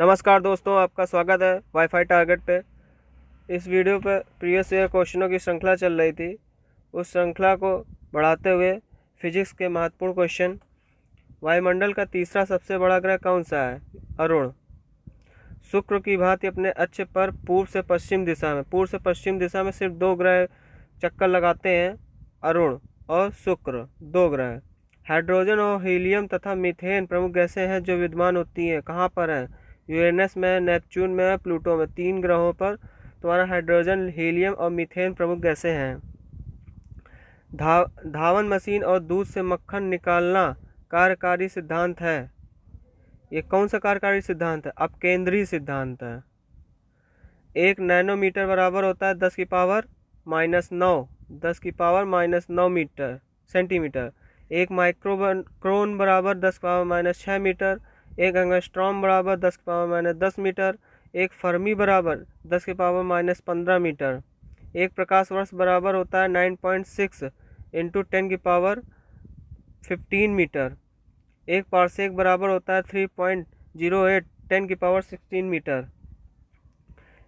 नमस्कार दोस्तों, आपका स्वागत है वाईफाई टारगेट पे। इस वीडियो पर प्रीवियस ईयर क्वेश्चनों की श्रृंखला चल रही थी। उस श्रृंखला को बढ़ाते हुए फिजिक्स के महत्वपूर्ण क्वेश्चन। वायुमंडल का तीसरा सबसे बड़ा ग्रह कौन सा है? अरुण। शुक्र की भांति अपने अक्ष पर पूर्व से पश्चिम दिशा में सिर्फ दो ग्रह चक्कर लगाते हैं, अरुण और शुक्र, दो ग्रह। हाइड्रोजन और हीलियम तथा मीथेन प्रमुख गैसें हैं जो विद्यमान होती हैं। कहाँ पर हैं? यूरेनस में, नेपच्यून में, प्लूटो में। 3 ग्रहों पर तुम्हारा हाइड्रोजन, हीलियम और मीथेन प्रमुख गैसें हैं। धावन मशीन और दूध से मक्खन निकालना कार्यकारी सिद्धांत है। ये कौन सा कार्यकारी सिद्धांत है? अपकेंद्री सिद्धांत है। 1 नैनोमीटर बराबर होता है 10⁻⁹ मीटर सेंटीमीटर। 1 माइक्रोन बराबर 10⁻⁶ मीटर। 1 एंगस्ट्रॉम बराबर 10⁻⁻10 मीटर। 1 फर्मी बराबर 10⁻⁻15 मीटर। 1 प्रकाश वर्ष बराबर होता है 9.6 × 10⁻15 मीटर। 1 पारसेक बराबर होता है 3.08 10⁻16 मीटर।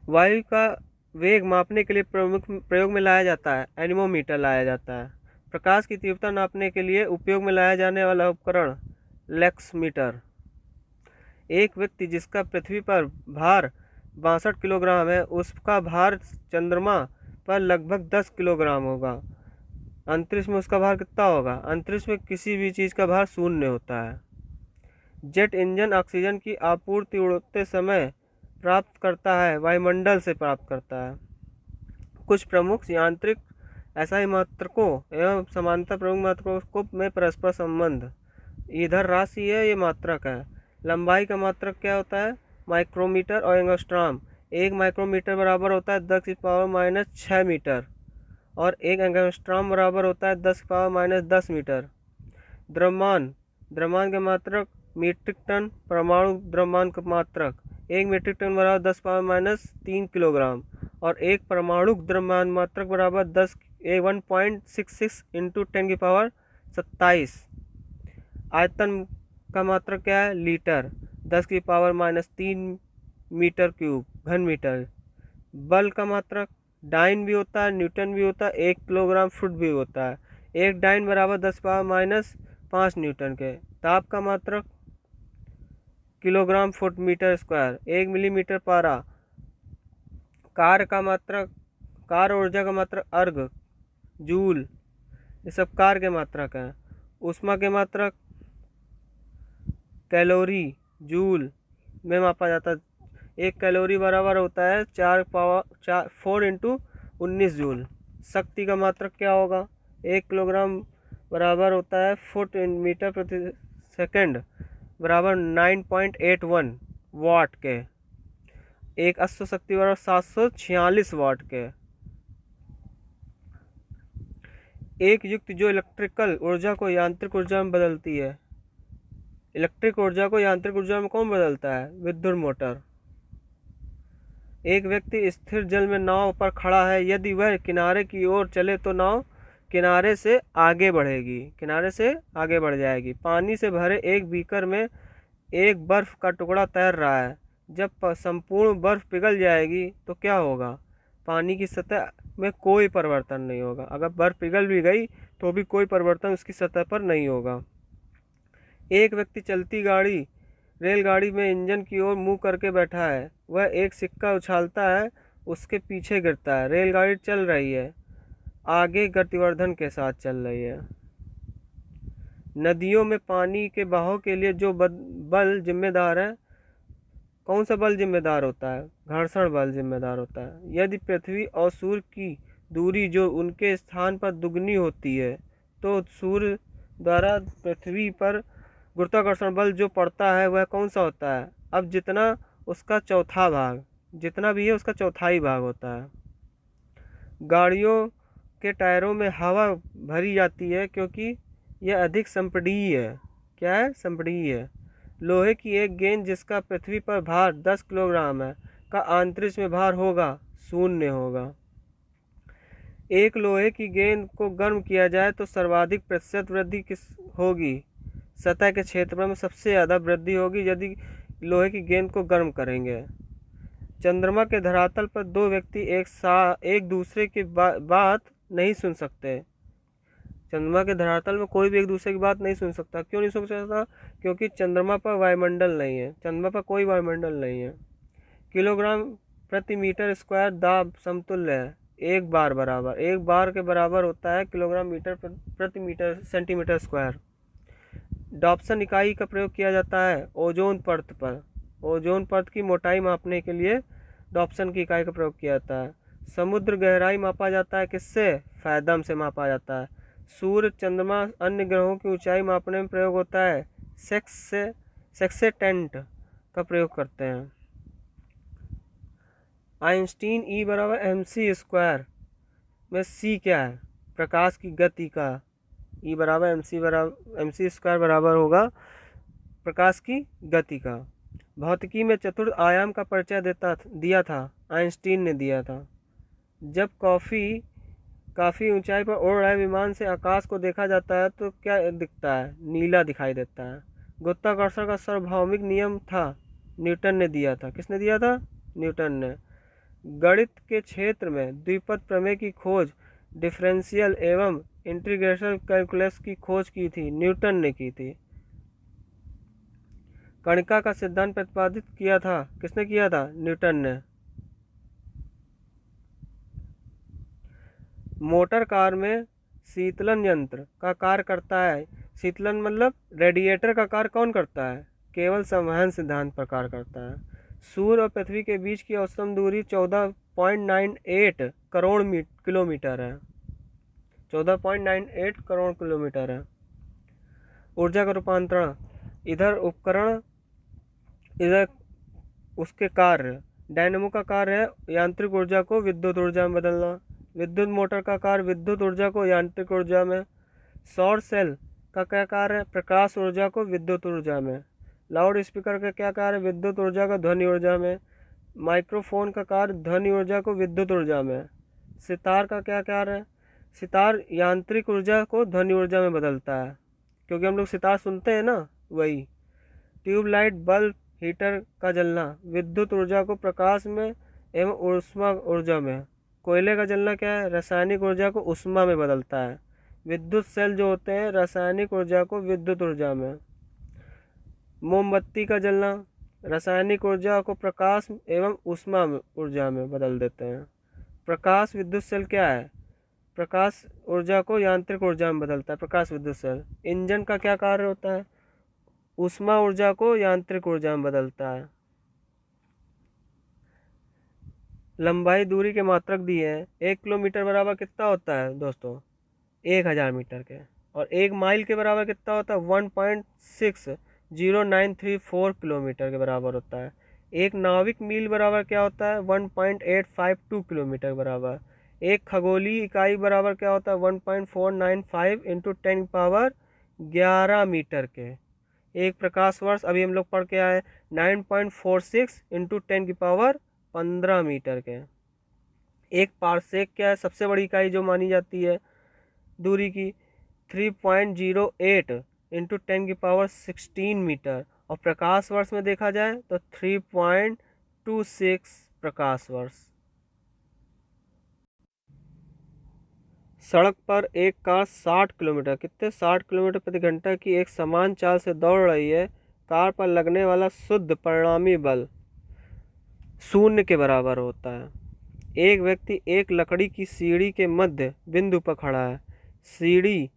वायु का वेग मापने के लिए प्रयोग में लाया जाता है एनीमोमीटर लाया जाता है। प्रकाश की तीव्रता नापने के लिए उपयोग में लाया जाने वाला उपकरण लेक्समीटर। एक व्यक्ति जिसका पृथ्वी पर भार 62 किलोग्राम है, उसका भार चंद्रमा पर लगभग 10 किलोग्राम होगा। अंतरिक्ष में उसका भार कितना होगा? अंतरिक्ष में किसी भी चीज़ का भार शून्य होता है। जेट इंजन ऑक्सीजन की आपूर्ति उड़ते समय प्राप्त करता है, वायुमंडल से प्राप्त करता है। कुछ प्रमुख यांत्रिक SI मात्रकों एवं समानता प्रमुख मात्रकों में परस्पर संबंध। इधर राशि है, ये मात्रक है। लंबाई का मात्रक क्या होता है? माइक्रोमीटर और एंगस्ट्रॉम। 1 माइक्रोमीटर बराबर होता है 10⁻⁻6 मीटर और 1 एंगस्ट्रॉम बराबर होता है 10⁻⁻10 मीटर। द्रव्यमान का मात्रक मीट्रिक टन। परमाणु द्रव्यमान का मात्रक 1 मीट्रिक टन बराबर 10⁻⁻3 किलोग्राम और 1 परमाणु द्रव्यमान मात्रक बराबर 1.66 × 10⁻27। आयतन का मात्रक क्या है? लीटर। 10⁻³ मीटर क्यूब, घन मीटर। बल का मात्रक डाइन भी होता है, न्यूटन भी होता है, 1 किलोग्राम फुट भी होता है। 1 डाइन बराबर 10⁻⁻5 न्यूटन के। ताप का मात्रक kilogram foot metre square. 1 millimetre पारा। कार्य ऊर्जा का मात्रक अर्ग, जूल, ये सब कार्य के मात्रक हैं। ऊष्मा के मात्रक कैलोरी, जूल में मापा जाता है। 1 कैलोरी बराबर होता है 4 × 19 जूल। शक्ति का मात्रक क्या होगा? 1 किलोग्राम बराबर होता है फुट मीटर प्रति सेकंड बराबर 9.81 वाट के। एक अश्व शक्ति बराबर 746 वाट के। एक युक्ति जो इलेक्ट्रिकल ऊर्जा को यांत्रिक ऊर्जा में बदलती है। इलेक्ट्रिक ऊर्जा को यांत्रिक ऊर्जा में कौन बदलता है? विद्युत मोटर। एक व्यक्ति स्थिर जल में नाव पर खड़ा है, यदि वह किनारे की ओर चले तो नाव किनारे से आगे बढ़ जाएगी। पानी से भरे एक बीकर में एक बर्फ का टुकड़ा तैर रहा है। जब संपूर्ण बर्फ पिघल जाएगी तो क्या होगा? पानी की सतह में कोई परिवर्तन नहीं होगा। अगर बर्फ पिघल भी गई तो भी कोई परिवर्तन उसकी सतह पर नहीं होगा। एक व्यक्ति चलती रेलगाड़ी में इंजन की ओर मुंह करके बैठा है। वह एक सिक्का उछालता है, उसके पीछे गिरता है। रेलगाड़ी चल रही है, आगे गतिवर्धन के साथ चल रही है। नदियों में पानी के बहाव के लिए जो बल जिम्मेदार है, कौन सा बल जिम्मेदार होता है? घर्षण बल जिम्मेदार होता है। यदि पृथ्वी और सूर्य की दूरी जो उनके स्थान पर दुगनी होती है तो सूर्य द्वारा पृथ्वी पर गुरुत्वाकर्षण बल जो पड़ता है वह कौन सा होता है? अब जितना भी है उसका चौथाई भाग होता है। गाड़ियों के टायरों में हवा भरी जाती है क्योंकि यह अधिक संपीड़ित है। क्या है? संपीड़ित है। लोहे की एक गेंद जिसका पृथ्वी पर भार 10 किलोग्राम है का अंतरिक्ष में भार होगा 0 होगा। एक लोहे की गेंद को गर्म किया जाए तो सर्वाधिक प्रतिशत वृद्धि किस होगी? सतह के क्षेत्रफल में सबसे ज़्यादा वृद्धि होगी। यदि लोहे की गेंद को गर्म करेंगे। चंद्रमा के धरातल पर दो व्यक्ति एक दूसरे की बात नहीं सुन सकते। चंद्रमा के धरातल में कोई भी एक दूसरे की बात नहीं सुन सकता। क्यों नहीं सुन सकता? क्योंकि चंद्रमा पर वायुमंडल नहीं है, चंद्रमा पर कोई वायुमंडल नहीं है। किलोग्राम प्रति मीटर स्क्वायर दाब समतुल्य है एक बार के बराबर होता है किलोग्राम मीटर प्रति मीटर सेंटीमीटर स्क्वायर। डॉप्सन इकाई का प्रयोग किया जाता है ओजोन परत पर। ओजोन परत की मोटाई मापने के लिए डॉप्सन की इकाई का प्रयोग किया जाता है। समुद्र गहराई मापा जाता है किससे? फैदम से मापा जाता है। सूर्य, चंद्रमा, अन्य ग्रहों की ऊंचाई मापने में प्रयोग होता है सेक्सेटेंट का प्रयोग करते हैं। आइंस्टीन E बराबर mc स्क्वायर में c क्या है? प्रकाश की गति का। E बराबर mc स्क्वायर बराबर होगा प्रकाश की गति का। भौतिकी में चतुर्थ आयाम का परिचय दिया था आइंस्टीन ने दिया था। जब काफ़ी ऊंचाई पर उड़ रहे विमान से आकाश को देखा जाता है तो क्या दिखता है? नीला दिखाई देता है। गुरुत्वाकर्षण का सार्वभौमिक नियम था न्यूटन ने दिया था। किसने दिया था? न्यूटन ने। गणित के क्षेत्र में द्विपद प्रमेय की खोज, डिफरेंशियल एवं इंटीग्रेशन कैलकुलस की खोज की थी न्यूटन ने की थी। कणिका का सिद्धांत प्रतिपादित किया था किसने किया था? न्यूटन ने। मोटर कार में शीतलन यंत्र का कार्य करता है। शीतलन मतलब रेडिएटर का कार्य कौन करता है? केवल संवहन सिद्धांत पर कार्य करता है। सूर्य और पृथ्वी के बीच की औसतन दूरी 14.98 करोड़ किलोमीटर है। 14.98 करोड़ किलोमीटर है। ऊर्जा का रूपांतरण, इधर उसके कार्य। डायनेमो का कार्य है यांत्रिक ऊर्जा को विद्युत ऊर्जा में बदलना। विद्युत मोटर का कार्य विद्युत ऊर्जा को यांत्रिक ऊर्जा में। सौर सेल का क्या कार्य है? प्रकाश ऊर्जा को विद्युत ऊर्जा में। लाउड स्पीकर का क्या कार्य? विद्युत ऊर्जा को ध्वनि ऊर्जा में। माइक्रोफोन का कार्य ध्वनि ऊर्जा को विद्युत ऊर्जा में। सितार का क्या कार्य है? सितार यांत्रिक ऊर्जा को ध्वनि ऊर्जा में बदलता है, क्योंकि हम लोग सितार सुनते हैं ना, वही। ट्यूबलाइट, बल्ब, हीटर का जलना विद्युत ऊर्जा को प्रकाश में एवं ऊष्मा ऊर्जा में। कोयले का जलना क्या है? रासायनिक ऊर्जा को ऊष्मा में बदलता है। विद्युत सेल जो होते हैं रासायनिक ऊर्जा को विद्युत ऊर्जा में। मोमबत्ती का जलना रासायनिक ऊर्जा को प्रकाश एवं ऊष्मा ऊर्जा में बदल देते हैं। प्रकाश विद्युत सेल क्या है? प्रकाश ऊर्जा को यांत्रिक ऊर्जा में बदलता है, प्रकाश विद्युत सेल। इंजन का क्या कार्य होता है? ऊष्मा ऊर्जा को यांत्रिक ऊर्जा में बदलता है। लंबाई दूरी के मात्रक दिए हैं। 1 किलोमीटर बराबर कितना होता है दोस्तों? 1000 मीटर के। और 1 माइल के बराबर कितना होता है? 1.60934 किलोमीटर के बराबर होता है। एक नाविक मील बराबर क्या होता है? 1.852 किलोमीटर के बराबर। एक खगोलीय इकाई बराबर क्या होता है? 1.495 इंटू 10 पावर 11 मीटर के। एक प्रकाश वर्ष अभी हम लोग पढ़ के आए 9.46 इंटू 10 की पावर 15 मीटर के। एक पारसेक क्या है? सबसे बड़ी इकाई जो मानी जाती है दूरी की 3.08 इंटू 10 की पावर 16 मीटर। और प्रकाश वर्ष में देखा जाए तो 3.26 प्रकाश वर्ष। सड़क पर एक कार 60 किलोमीटर 60 किलोमीटर प्रति घंटा की एक समान चाल से दौड़ रही है। कार पर लगने वाला शुद्ध परिणामी बल 0 के बराबर होता है। एक व्यक्ति एक लकड़ी की सीढ़ी के मध्य बिंदु पर खड़ा है। सीढ़ी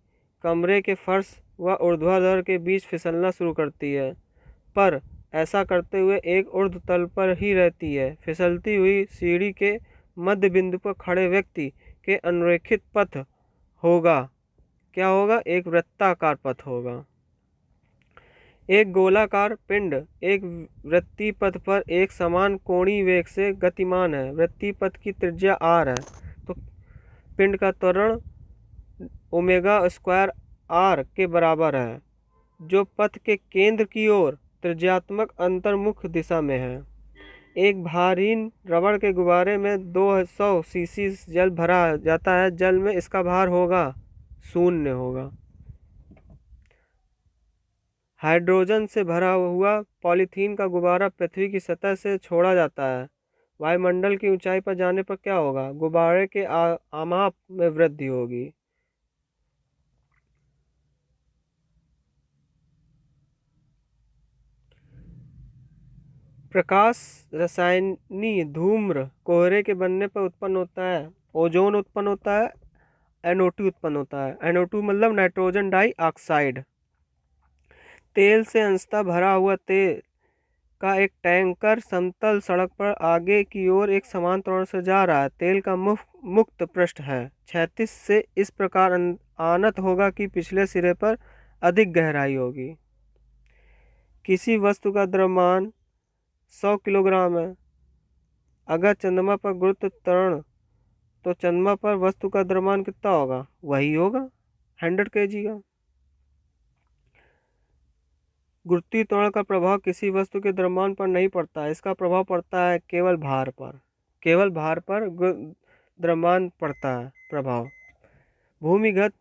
कमरे के फर्श व ऊर्ध्वाधर के बीच फिसलना शुरू करती है, पर ऐसा करते हुए एक ऊर्ध्व तल पर ही रहती है। फिसलती हुई सीढ़ी के मध्य बिंदु पर खड़े व्यक्ति के अनुरेखित पथ होगा क्या होगा? एक वृत्ताकार पथ होगा। एक गोलाकार पिंड एक वृत्तीय पथ पर एक समान कोणीय वेग से गतिमान है। वृत्तीय पथ की त्रिज्या r है, तो पिंड का त्वरण ओमेगा स्क्वायर r के बराबर है, जो पथ के केंद्र की ओर त्रिज्यात्मक अंतर्मुख दिशा में है। एक भारीन रबड़ के गुब्बारे में 200 सीसी जल भरा जाता है। जल में इसका भार होगा 0 होगा। हाइड्रोजन से भरा हुआ पॉलीथीन का गुब्बारा पृथ्वी की सतह से छोड़ा जाता है। वायुमंडल की ऊंचाई पर जाने पर क्या होगा? गुब्बारे के आमाप में वृद्धि होगी। प्रकाश रसायनी धूम्र कोहरे के बनने पर उत्पन्न होता है। ओजोन उत्पन्न होता है, NO2 उत्पन्न होता है। NO2 मतलब नाइट्रोजन डाई ऑक्साइड। तेल से अंशतः भरा हुआ तेल का एक टैंकर समतल सड़क पर आगे की ओर एक समान त्वरण से जा रहा है। तेल का मुक्त पृष्ठ है क्षैतिज से इस प्रकार आनत होगा कि पिछले सिरे पर अधिक गहराई होगी। किसी वस्तु का द्रव्यमान 100 किलोग्राम है। अगर चंद्रमा पर गुरुत्व त्वरण तो चंद्रमा पर वस्तु का द्रव्यमान कितना होगा? वही होगा 100 kg का। गुरुत्वीय त्वरण का प्रभाव किसी वस्तु के द्रव्यमान पर नहीं पड़ता। इसका प्रभाव पड़ता है केवल भार पर। केवल भार पर द्रव्यमान पड़ता है प्रभाव। भूमिगत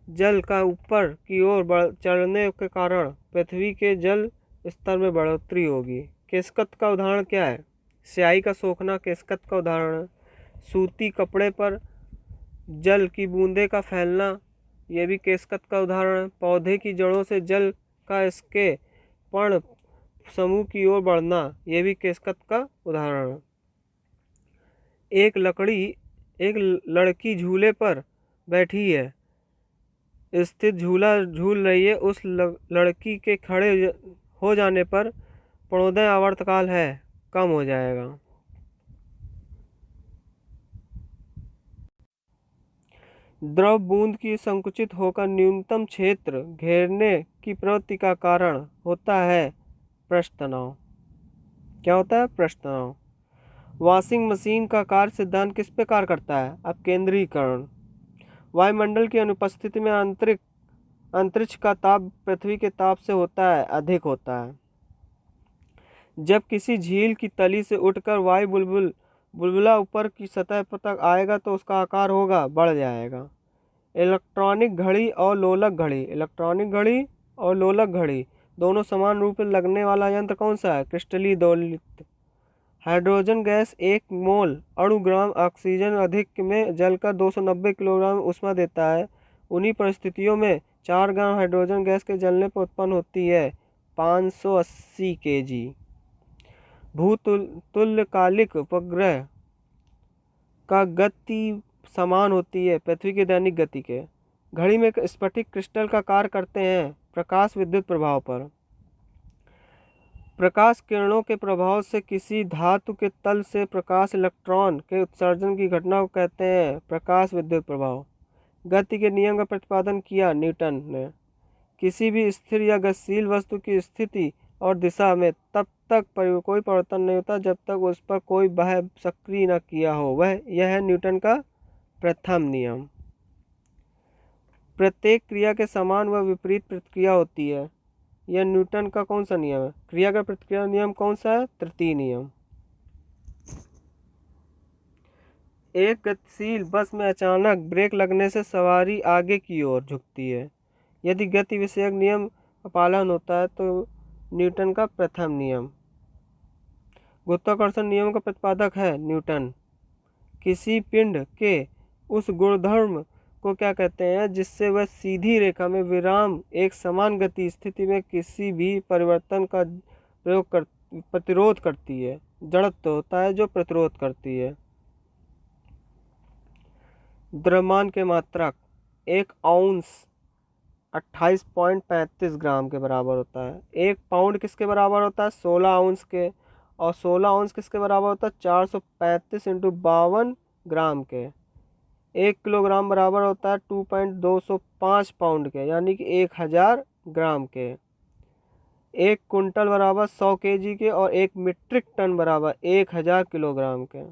जल का ऊपर की ओर चढ़ने के कारण पृथ्वी के जल स्तर में बढ़ोतरी होगी। केशकत का उदाहरण क्या है? स्याही का सोखना केशकत का उदाहरण है। सूती कपड़े पर जल की बूंदे का फैलना, यह भी केशकत का उदाहरण है। पौधे की जड़ों से जल का इसके पर्ण समूह की ओर बढ़ना, यह भी केशकत का उदाहरण है। एक लड़की झूले पर बैठी है, स्थित झूला झूल रही है। उस लड़की के खड़े हो जाने पर प्रणोदय आवर्तकाल है कम हो जाएगा। द्रव बूंद की संकुचित होकर न्यूनतम क्षेत्र घेरने की प्रवृत्ति का कारण होता है पृष्ठ तनाव। क्या होता है? पृष्ठ तनाव। वॉशिंग मशीन का कार्य सिद्धांत किस पे कार्य करता है? अपकेंद्रीकरण। वायुमंडल की अनुपस्थिति में अंतरिक्ष का ताप पृथ्वी के ताप से होता है अधिक होता है। जब किसी झील की तली से उठकर वायु बुलबुला ऊपर की सतह तक आएगा तो उसका आकार होगा बढ़ जाएगा। इलेक्ट्रॉनिक घड़ी और लोलक घड़ी दोनों समान रूप में लगने वाला यंत्र कौन सा है? क्रिस्टलीय दोलित। हाइड्रोजन गैस 1 मोल अणुग्राम ऑक्सीजन अधिक में जलकर 290 किलोग्राम ऊष्मा देता है। उन्हीं परिस्थितियों में 4 ग्राम हाइड्रोजन गैस के जलने पर उत्पन्न होती है 580 kg। भूतुल्यकालिक उपग्रह का गति समान होती है पृथ्वी की दैनिक गति के। घड़ी में स्फटिक क्रिस्टल का कार्य करते हैं प्रकाश विद्युत प्रभाव पर। प्रकाश किरणों के प्रभाव से किसी धातु के तल से प्रकाश इलेक्ट्रॉन के उत्सर्जन की घटना को कहते हैं प्रकाश विद्युत प्रभाव। गति के नियम का प्रतिपादन किया न्यूटन ने। किसी भी स्थिर या गतिशील वस्तु की स्थिति और दिशा में तब तक कोई परिवर्तन नहीं होता जब तक उस पर कोई बल सक्रिय न किया हो। यह है न्यूटन का प्रथम नियम। प्रत्येक क्रिया के समान व विपरीत प्रतिक्रिया होती है। यह न्यूटन का कौन सा नियम है? क्रिया का प्रतिक्रिया नियम कौन सा है? तृतीय नियम। एक गतिशील बस में अचानक ब्रेक लगने से सवारी आगे की ओर झुकती है। यदि गति विषयक नियम का पालन होता है तो न्यूटन का प्रथम नियम। गुरुत्वाकर्षण नियम का प्रतिपादक है न्यूटन। किसी पिंड के उस गुणधर्म को क्या कहते हैं जिससे वह सीधी रेखा में विराम एक समान गति स्थिति में किसी भी परिवर्तन का प्रतिरोध करती है? जड़त्व होता है जो प्रतिरोध करती है। द्रव्यमान के मात्रक 1 आउंस 28.35 ग्राम के बराबर होता है। 1 पाउंड किसके बराबर होता है? 16 आउंस के। और 16 आउंस किसके बराबर होता है? 435 × 52 ग्राम के। 1 किलोग्राम बराबर होता है 2.205 पाउंड के, यानी कि 1000 ग्राम के। 1 कुंटल बराबर 100 kg के और 1 मीट्रिक टन बराबर 1000 किलोग्राम के।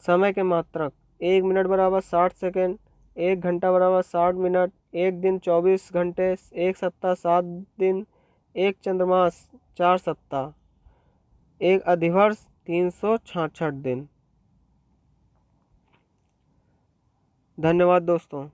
समय के मात्रक 1 मिनट बराबर 60 सेकेंड, 1 घंटा बराबर 60 मिनट, 1 दिन 24 घंटे, 1 सप्ताह 7 दिन, 1 चंद्रमास 4 सप्ताह, 1 अधिवर्ष 366 दिन। धन्यवाद दोस्तों।